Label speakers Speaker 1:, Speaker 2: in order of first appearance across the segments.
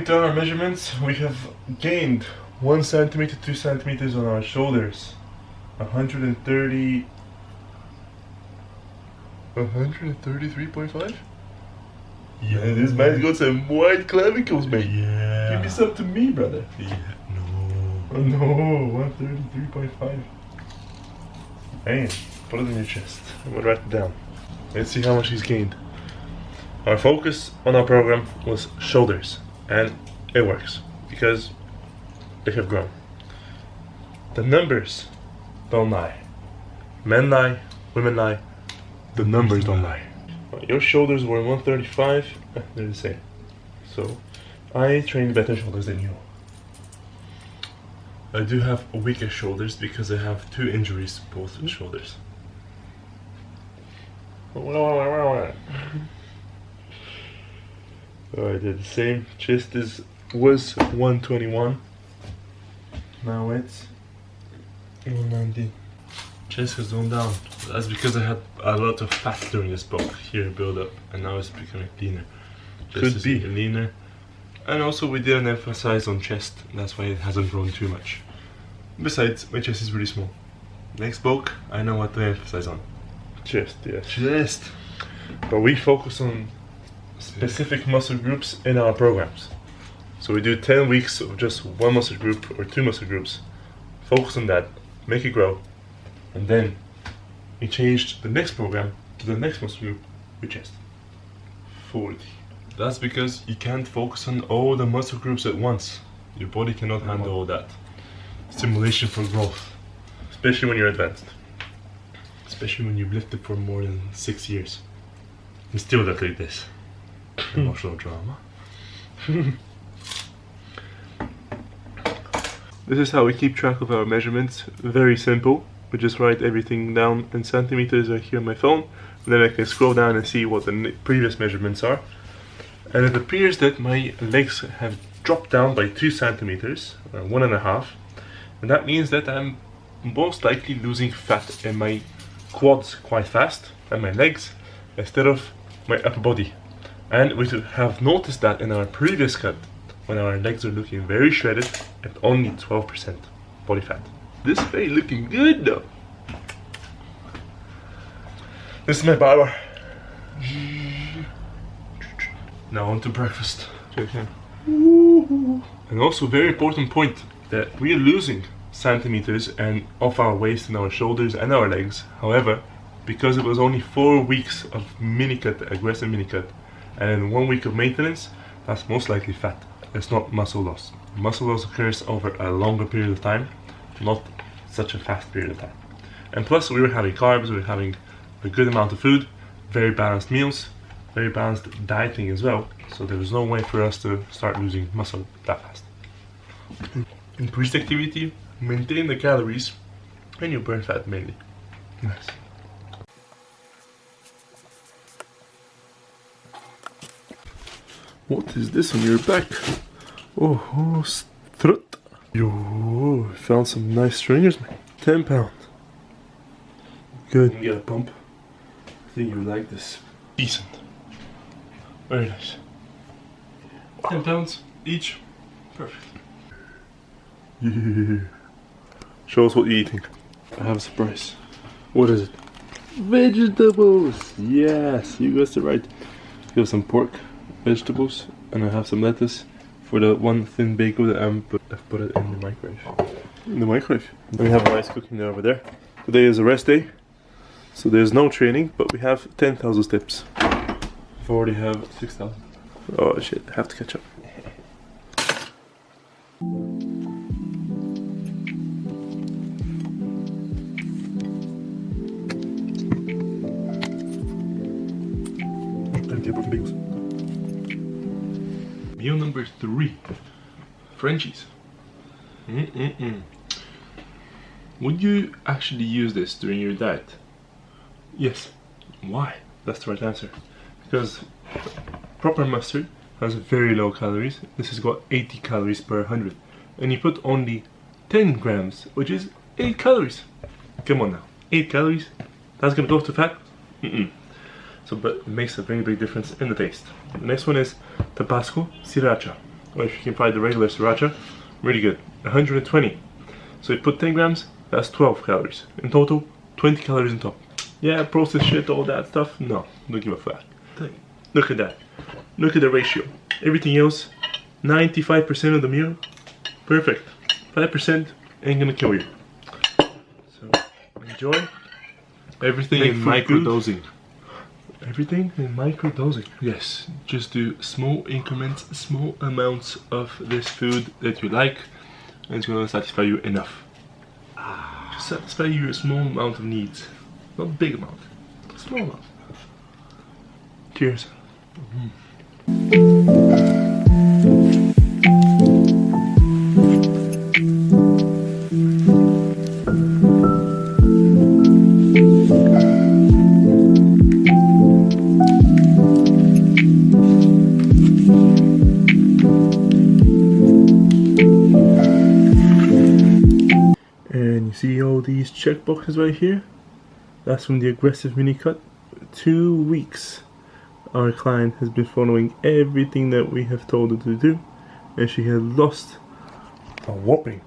Speaker 1: We've done our measurements. We have gained 1 centimeter, 2 centimeters on our shoulders. 130. 133.5? Yeah, this man's got some white clavicles, mate.
Speaker 2: Yeah.
Speaker 1: Give me some to me, brother.
Speaker 2: Yeah. No.
Speaker 1: Oh no, 133.5. Hey, put it in your chest. I'm gonna write it down. Let's see how much he's gained. Our focus on our program was shoulders, and it works because they have grown. The numbers don't lie. Men lie, women lie, the numbers don't lie. Your shoulders were 135, they're the same. So, I trained better shoulders than you. I do have weaker shoulders because I have 2 injuries to both shoulders. Oh, I did the same. Chest was 121. Now it's 119. Chest has gone down. That's because I had a lot of fat during this bulk here build up, and now it's becoming leaner. Could be leaner. And also we didn't emphasize on chest, that's why it hasn't grown too much. Besides, my chest is really small. Next bulk, I know what to emphasize on. Chest, yes. Chest! But we focus on specific muscle groups in our programs. So we do 10 weeks of just 1 muscle group or 2 muscle groups. Focus on that, make it grow. And then we changed the next program to the next muscle group with chest. 40. That's because you can't focus on all the muscle groups at once. Your body cannot handle all that. Stimulation for growth. Especially when you're advanced. Especially when you've lifted for more than 6 years. You still look like this. Emotional drama. This is how we keep track of our measurements. Very simple. We just write everything down in centimeters right here on my phone. And then I can scroll down and see what the previous measurements are. And it appears that my legs have dropped down by 2 centimeters, or 1.5. And that means that I'm most likely losing fat in my quads quite fast, and my legs, instead of my upper body. And we have noticed that in our previous cut, when our legs are looking very shredded at only 12% body fat. This face looking good though. This is my barber. Now on to breakfast. And also very important point that we are losing centimeters and off our waist and our shoulders and our legs. However, because it was only 4 weeks of mini cut, aggressive mini cut, and then 1 week of maintenance, that's most likely fat. It's not muscle loss. Muscle loss occurs over a longer period of time, not such a fast period of time. And plus we were having carbs, we were having a good amount of food, very balanced meals, very balanced dieting as well, so there was no way for us to start losing muscle that fast. Increased activity, maintain the calories, and you burn fat mainly. Nice. What is this on your back? Oh, strut. Yo, found some nice stringers, man. 10 pounds. Good. You get a pump. I think you like this. Decent. Very nice. 10 pounds each. Perfect. Yeah. Show us what you're eating. I have a surprise. What is it? Vegetables! Yes, you guessed it right. We have some pork, vegetables, and I have some lettuce for the one thin bacon that I've put it in the microwave. In the microwave. And we have rice cooking there over there. Today is a rest day, so there's no training, but we have 10,000 steps. We already have 6,000. Oh shit, I have to catch up. Meal number 3. Frenchies. Would you actually use this during your diet? Yes. Why? That's the right answer. Because proper mustard has very low calories. This has got 80 calories per 100. And you put only 10 grams, which is 8 calories. Come on now. 8 calories? That's gonna go to fat? So, but it makes a very big difference in the taste. The next one is Tabasco Sriracha. or if you can find the regular sriracha, really good. 120. So you put 10 grams, that's 12 calories. In total, 20 calories on top. Yeah, processed shit, all that stuff. No, don't give a fuck. Look at that. Look at the ratio. Everything else, 95% of the meal, perfect. 5% ain't gonna kill you. So enjoy. Everything in microdosing. Everything in microdosing. Yes, just do small increments, small amounts of this food that you like, and it's gonna satisfy you enough. Just satisfy your small amount of needs. Not a big amount, a small amount. Cheers. And you see all these check boxes right here? That's from the aggressive mini cut. 2 weeks. Our client has been following everything that we have told her to do, and she has lost a whopping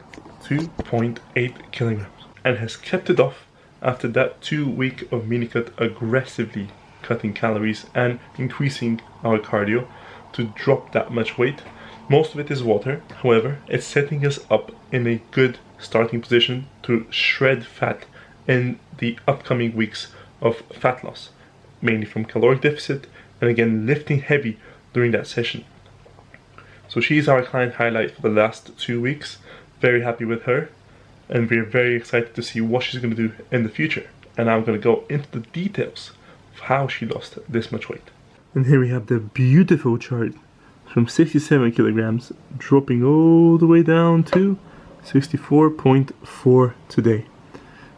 Speaker 1: 2.8 kilograms and has kept it off after that 2 week of mini cut, aggressively cutting calories and increasing our cardio to drop that much weight. Most of it is water, however, it's setting us up in a good starting position to shred fat in the upcoming weeks of fat loss, mainly from caloric deficit and again lifting heavy during that session. So she's our client highlight for the last 2 weeks. Very happy with her, and we're very excited to see what she's going to do in the future. And I'm going to go into the details of how she lost this much weight. And here we have the beautiful chart from 67 kilograms dropping all the way down to 64.4 today.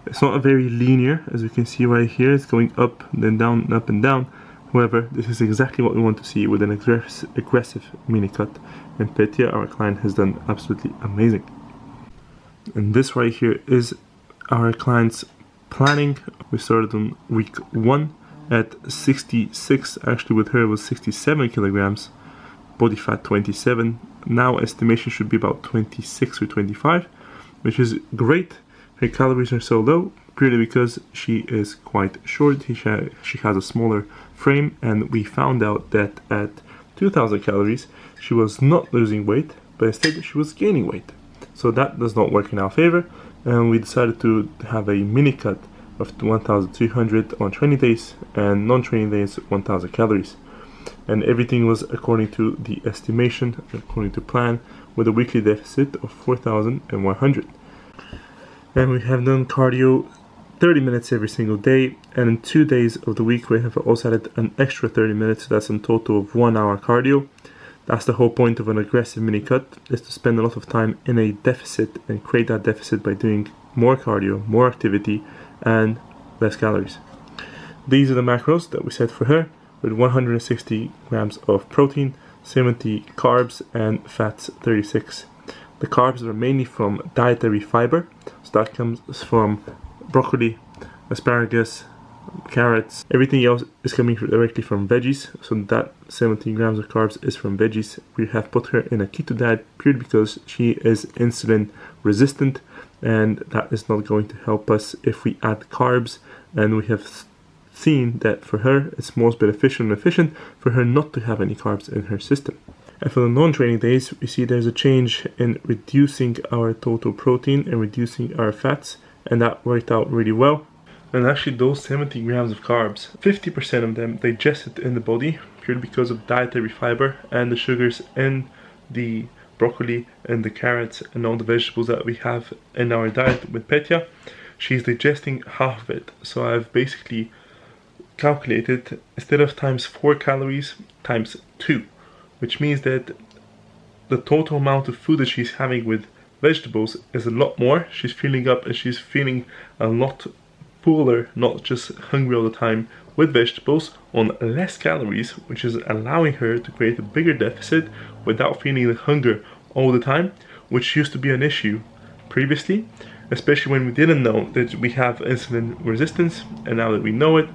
Speaker 1: It's not a very linear, as you can see right here. It's going up, then down, up and down. However, this is exactly what we want to see with an aggressive mini cut. And Petya, our client, has done absolutely amazing. And this right here is our client's planning. We started on week 1 at 66. Actually, with her it was 67 kilograms. Body fat 27. Now estimation should be about 26 or 25, which is great. Her calories are so low purely because she is quite short. She has a smaller frame, and we found out that at 2000 calories she was not losing weight, but instead she was gaining weight. So that does not work in our favor, and we decided to have a mini cut of 1200 on training days and non-training days 1000 calories. And everything was according to the estimation, according to plan, with a weekly deficit of 4100. And we have done cardio 30 minutes every single day, and in 2 days of the week we have also added an extra 30 minutes, so that's a total of 1 hour cardio. That's the whole point of an aggressive mini cut, is to spend a lot of time in a deficit and create that deficit by doing more cardio, more activity, and less calories. These are the macros that we set for her, with 160 grams of protein, 70 carbs, and fats 36. The carbs are mainly from dietary fiber, so that comes from broccoli, asparagus, carrots. Everything else is coming directly from veggies, so that 70 grams of carbs is from veggies. We have put her in a keto diet purely because she is insulin resistant, and that is not going to help us if we add carbs, and we have seen that for her it's most beneficial and efficient for her not to have any carbs in her system. And for the non-training days, we see there's a change in reducing our total protein and reducing our fats, and that worked out really well. And actually those 70 grams of carbs, 50% of them digested in the body purely because of dietary fiber and the sugars in the broccoli and the carrots and all the vegetables that we have in our diet with Petya. She's digesting half of it, so I've basically calculated, instead of times 4 calories, times 2, which means that the total amount of food that she's having with vegetables is a lot more. She's filling up and she's feeling a lot fuller, not just hungry all the time, with vegetables on less calories, which is allowing her to create a bigger deficit without feeling the hunger all the time, which used to be an issue previously, especially when we didn't know that we have insulin resistance. And now that we know it,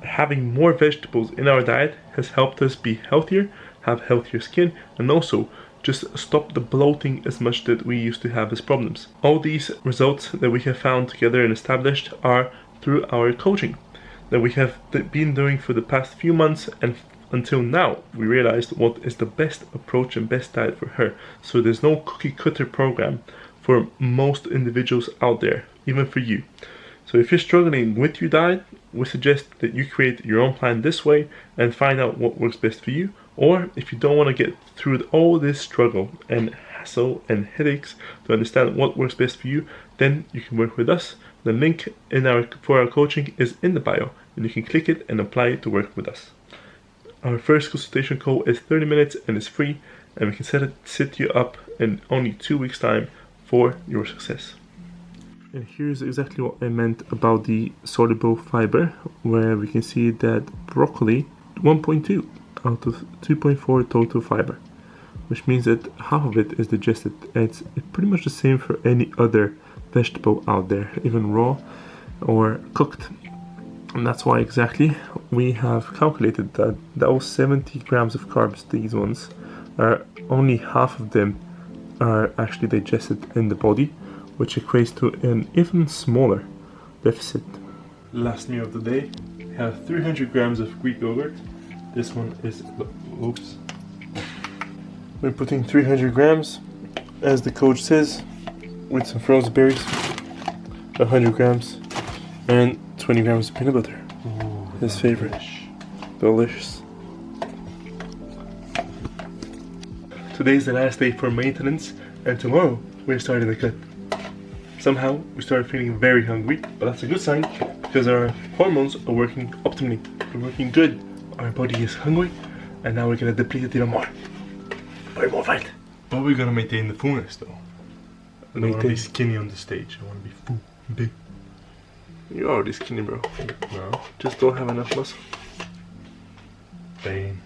Speaker 1: having more vegetables in our diet has helped us be healthier, have healthier skin, and also just stop the bloating as much that we used to have as problems. All these results that we have found together and established are through our coaching that we have been doing for the past few months, and until now we realized what is the best approach and best diet for her. So there's no cookie cutter program for most individuals out there, even for you. So if you're struggling with your diet, we suggest that you create your own plan this way and find out what works best for you. Or if you don't want to get through all this struggle and hassle and headaches to understand what works best for you, then you can work with us. The link for our coaching is in the bio, and you can click it and apply it to work with us. Our first consultation call is 30 minutes and is free, and we can set you up in only 2 weeks time for your success. And here's exactly what I meant about the soluble fiber, where we can see that broccoli 1.2 out of 2.4 total fiber, which means that half of it is digested. It's pretty much the same for any other vegetable out there, even raw or cooked. And that's why exactly we have calculated that those 70 grams of carbs, these ones, are only half of them are actually digested in the body, which equates to an even smaller deficit. Last meal of the day, we have 300 grams of Greek yogurt. This one is, oops. We're putting 300 grams, as the coach says, with some frozen berries, 100 grams, and 20 grams of peanut butter. Ooh, his favorite. Delicious. Today's the last day for maintenance, and tomorrow we're starting the cut. Somehow we started feeling very hungry, but that's a good sign because our hormones are working optimally. They're working good. Our body is hungry, and now we're gonna deplete it even more. Way more fight. But we're gonna maintain the fullness though. I don't want to be skinny on the stage. I want to be full and big. You're already skinny, bro. No. Just don't have enough muscle. Pain.